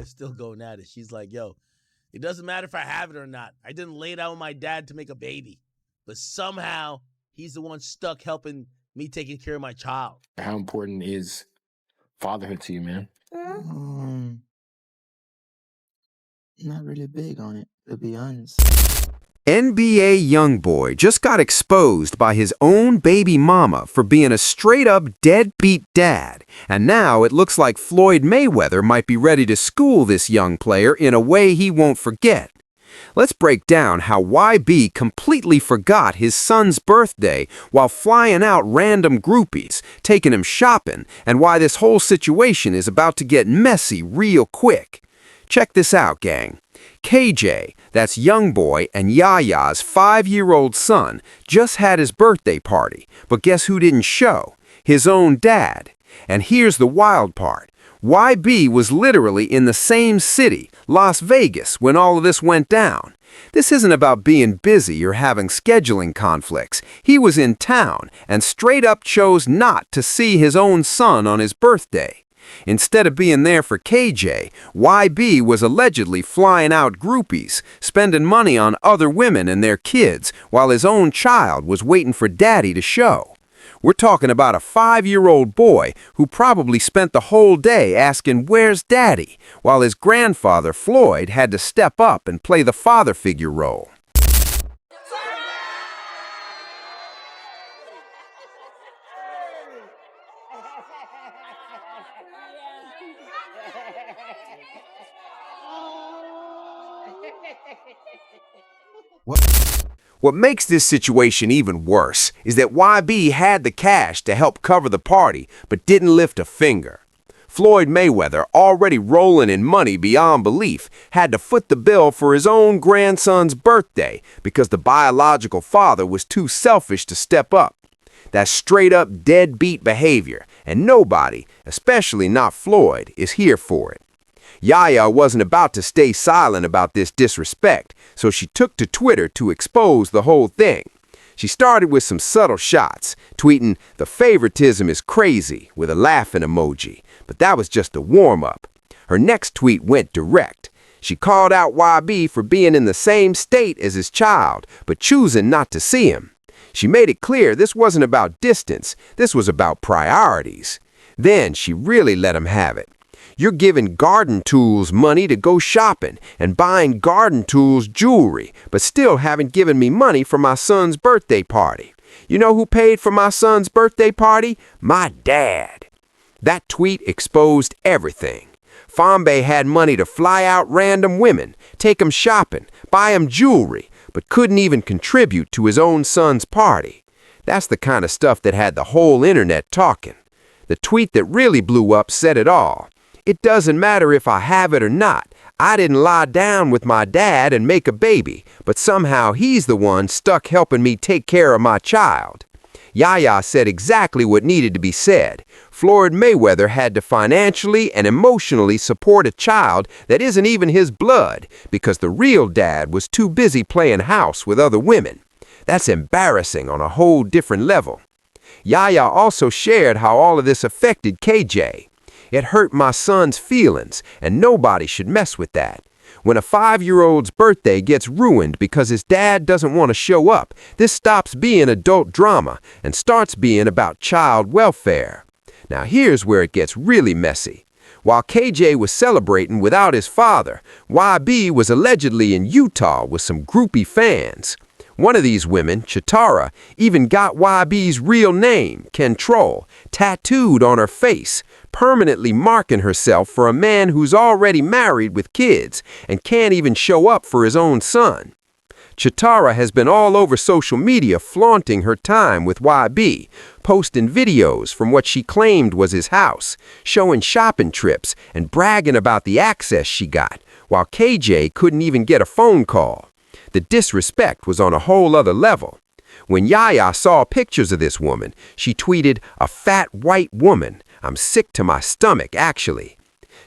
still going at it. She's like, yo, it doesn't matter if I have it or not. I didn't lay it out with my dad to make a baby. But somehow he's the one stuck helping me taking care of my child. How important is fatherhood to you, man? Not really big on it, to be honest. NBA YoungBoy just got exposed by his own baby mama for being a straight-up deadbeat dad, and now it looks like Floyd Mayweather might be ready to school this young player in a way he won't forget. Let's break down how YB completely forgot his son's birthday while flying out random groupies, taking him shopping, and why this whole situation is about to get messy real quick. Check this out, gang. KJ, that's YoungBoy and Yaya's 5-year-old son, just had his birthday party, but guess who didn't show? His own dad. And here's the wild part. YB was literally in the same city, Las Vegas, when all of this went down. This isn't about being busy or having scheduling conflicts. He was in town and straight up chose not to see his own son on his birthday. Instead of being there for KJ, YB was allegedly flying out groupies, spending money on other women and their kids, while his own child was waiting for daddy to show. We're talking about a 5-year-old boy who probably spent the whole day asking, "Where's daddy?" while his grandfather, Floyd, had to step up and play the father figure role. What makes this situation even worse is that YB had the cash to help cover the party, but didn't lift a finger. Floyd Mayweather, already rolling in money beyond belief, had to foot the bill for his own grandson's birthday because the biological father was too selfish to step up. That's straight-up deadbeat behavior, and nobody, especially not Floyd, is here for it. Yaya wasn't about to stay silent about this disrespect, so she took to Twitter to expose the whole thing. She started with some subtle shots, tweeting, "The favoritism is crazy," with a laughing emoji, but that was just a warm-up. Her next tweet went direct. She called out YB for being in the same state as his child, but choosing not to see him. She made it clear this wasn't about distance, this was about priorities. Then she really let him have it. "You're giving garden tools money to go shopping and buying garden tools jewelry, but still haven't given me money for my son's birthday party. You know who paid for my son's birthday party? My dad." That tweet exposed everything. Fambe had money to fly out random women, take them shopping, buy them jewelry, but couldn't even contribute to his own son's party. That's the kind of stuff that had the whole internet talking. The tweet that really blew up said it all. "It doesn't matter if I have it or not. I didn't lie down with my dad and make a baby, but somehow he's the one stuck helping me take care of my child." Yaya said exactly what needed to be said. Floyd Mayweather had to financially and emotionally support a child that isn't even his blood because the real dad was too busy playing house with other women. That's embarrassing on a whole different level. Yaya also shared how all of this affected KJ. "It hurt my son's feelings, and nobody should mess with that. When a 5-year-old's birthday gets ruined because his dad doesn't want to show up, this stops being adult drama and starts being about child welfare." Now here's where it gets really messy. While KJ was celebrating without his father, YB was allegedly in Utah with some groupie fans. One of these women, Chitara, even got YB's real name, Control, tattooed on her face, permanently marking herself for a man who's already married with kids and can't even show up for his own son. Chitara has been all over social media flaunting her time with YB, posting videos from what she claimed was his house, showing shopping trips and bragging about the access she got, while KJ couldn't even get a phone call. The disrespect was on a whole other level. When Yaya saw pictures of this woman, she tweeted, "A fat white woman. I'm sick to my stomach, actually."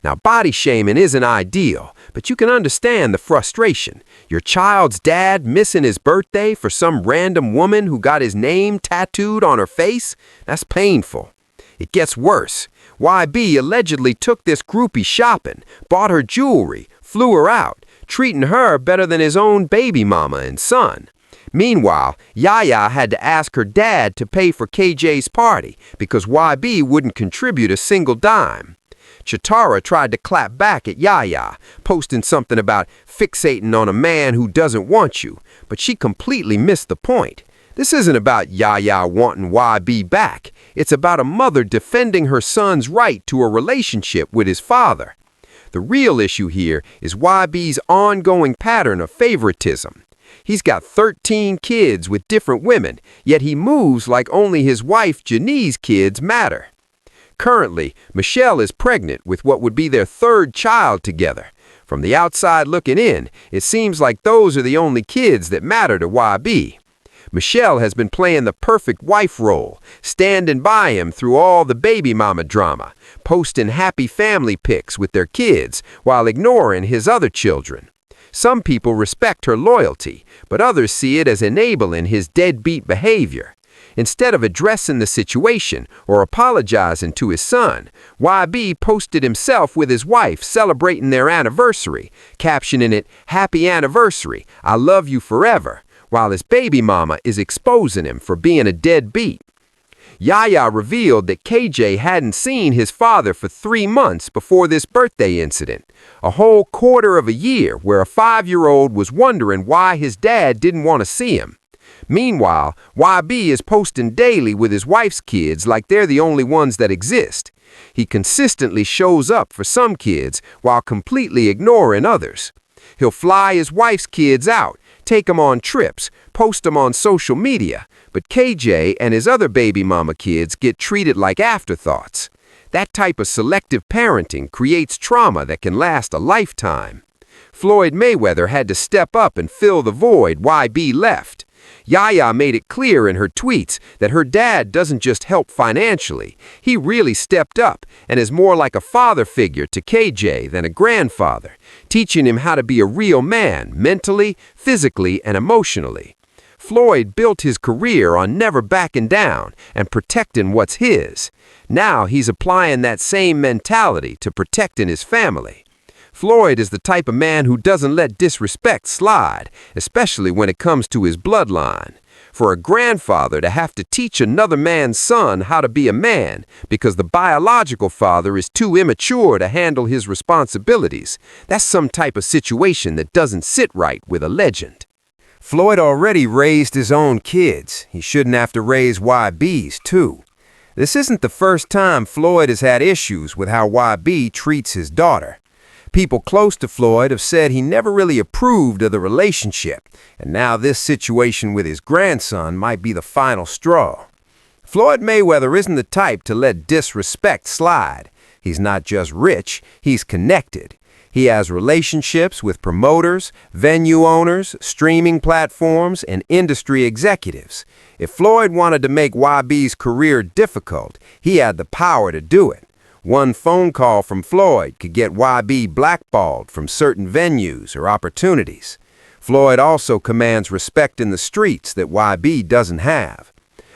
Now, body shaming isn't ideal, but you can understand the frustration. Your child's dad missing his birthday for some random woman who got his name tattooed on her face? That's painful. It gets worse. YB allegedly took this groupie shopping, bought her jewelry, flew her out, treating her better than his own baby mama and son. Meanwhile, Yaya had to ask her dad to pay for KJ's party because YB wouldn't contribute a single dime. Chitara tried to clap back at Yaya, posting something about fixating on a man who doesn't want you, but she completely missed the point. This isn't about Yaya wanting YB back. It's about a mother defending her son's right to a relationship with his father. The real issue here is YB's ongoing pattern of favoritism. He's got 13 kids with different women, yet he moves like only his wife Janine's kids matter. Currently, Michelle is pregnant with what would be their third child together. From the outside looking in, it seems like those are the only kids that matter to YB. Michelle has been playing the perfect wife role, standing by him through all the baby mama drama, posting happy family pics with their kids while ignoring his other children. Some people respect her loyalty, but others see it as enabling his deadbeat behavior. Instead of addressing the situation or apologizing to his son, YB posted himself with his wife celebrating their anniversary, captioning it, "Happy anniversary, I love you forever," while his baby mama is exposing him for being a deadbeat. Yaya revealed that KJ hadn't seen his father for 3 months before this birthday incident, a whole quarter of a year where a 5-year-old was wondering why his dad didn't want to see him. Meanwhile, YB is posting daily with his wife's kids like they're the only ones that exist. He consistently shows up for some kids while completely ignoring others. He'll fly his wife's kids out, take them on trips, post them on social media, but KJ and his other baby mama kids get treated like afterthoughts. That type of selective parenting creates trauma that can last a lifetime. Floyd Mayweather had to step up and fill the void YB left. Yaya made it clear in her tweets that her dad doesn't just help financially. He really stepped up and is more like a father figure to KJ than a grandfather, teaching him how to be a real man mentally, physically, and emotionally. Floyd built his career on never backing down and protecting what's his. Now he's applying that same mentality to protecting his family. Floyd is the type of man who doesn't let disrespect slide, especially when it comes to his bloodline. For a grandfather to have to teach another man's son how to be a man because the biological father is too immature to handle his responsibilities, that's some type of situation that doesn't sit right with a legend. Floyd already raised his own kids. He shouldn't have to raise YB's too. This isn't the first time Floyd has had issues with how YB treats his daughter. People close to Floyd have said he never really approved of the relationship, and now this situation with his grandson might be the final straw. Floyd Mayweather isn't the type to let disrespect slide. He's not just rich, he's connected. He has relationships with promoters, venue owners, streaming platforms, and industry executives. If Floyd wanted to make YB's career difficult, he had the power to do it. One phone call from Floyd could get YB blackballed from certain venues or opportunities. Floyd also commands respect in the streets that YB doesn't have.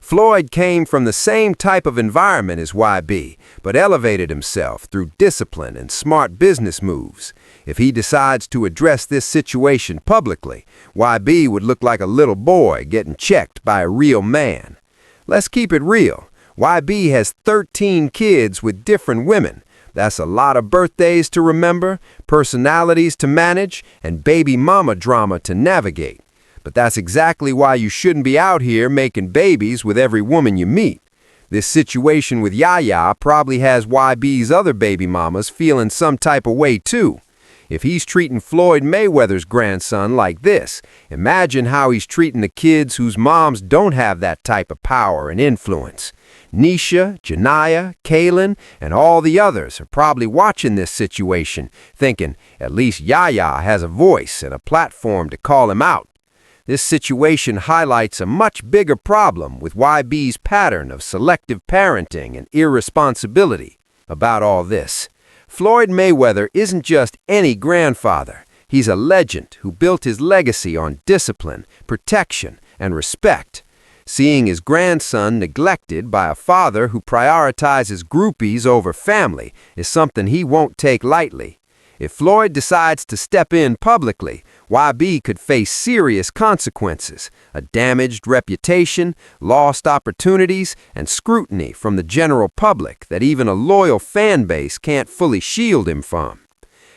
Floyd came from the same type of environment as YB, but elevated himself through discipline and smart business moves. If he decides to address this situation publicly, YB would look like a little boy getting checked by a real man. Let's keep it real. YB has 13 kids with different women. That's a lot of birthdays to remember, personalities to manage, and baby mama drama to navigate. But that's exactly why you shouldn't be out here making babies with every woman you meet. This situation with Yaya probably has YB's other baby mamas feeling some type of way too. If he's treating Floyd Mayweather's grandson like this, imagine how he's treating the kids whose moms don't have that type of power and influence. Nisha, Janiyah, Kaylin, and all the others are probably watching this situation, thinking at least Yaya has a voice and a platform to call him out. This situation highlights a much bigger problem with YB's pattern of selective parenting and irresponsibility. About all this, Floyd Mayweather isn't just any grandfather. He's a legend who built his legacy on discipline, protection, and respect. Seeing his grandson neglected by a father who prioritizes groupies over family is something he won't take lightly. If Floyd decides to step in publicly, YB could face serious consequences, a damaged reputation, lost opportunities, and scrutiny from the general public that even a loyal fan base can't fully shield him from.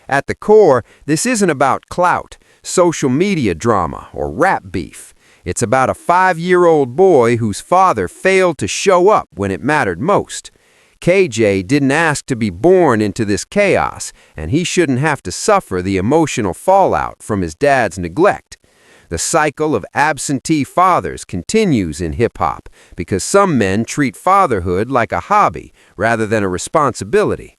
At the core, this isn't about clout, social media drama, or rap beef. It's about a 5-year-old boy whose father failed to show up when it mattered most. KJ didn't ask to be born into this chaos, and he shouldn't have to suffer the emotional fallout from his dad's neglect. The cycle of absentee fathers continues in hip-hop because some men treat fatherhood like a hobby rather than a responsibility.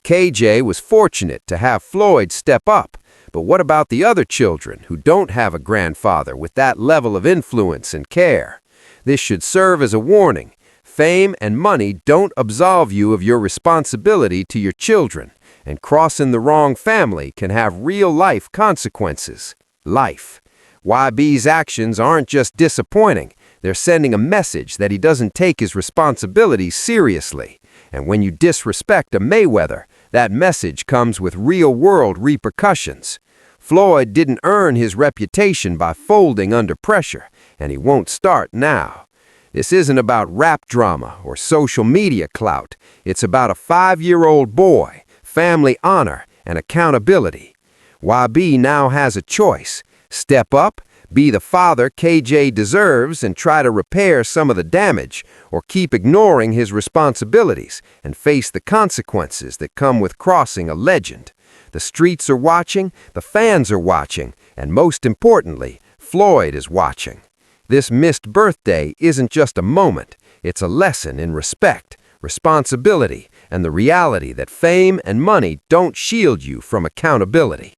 KJ was fortunate to have Floyd step up, but what about the other children who don't have a grandfather with that level of influence and care? This should serve as a warning. Fame and money don't absolve you of your responsibility to your children, and crossing the wrong family can have real-life consequences. Life. YB's actions aren't just disappointing, they're sending a message that he doesn't take his responsibilities seriously. And when you disrespect a Mayweather, that message comes with real-world repercussions. Floyd didn't earn his reputation by folding under pressure, and he won't start now. This isn't about rap drama or social media clout. It's about a 5-year-old boy, family honor, and accountability. YB now has a choice. Step up, be the father KJ deserves and try to repair some of the damage, or keep ignoring his responsibilities and face the consequences that come with crossing a legend. The streets are watching, the fans are watching, and most importantly, Floyd is watching. This missed birthday isn't just a moment, it's a lesson in respect, responsibility, and the reality that fame and money don't shield you from accountability.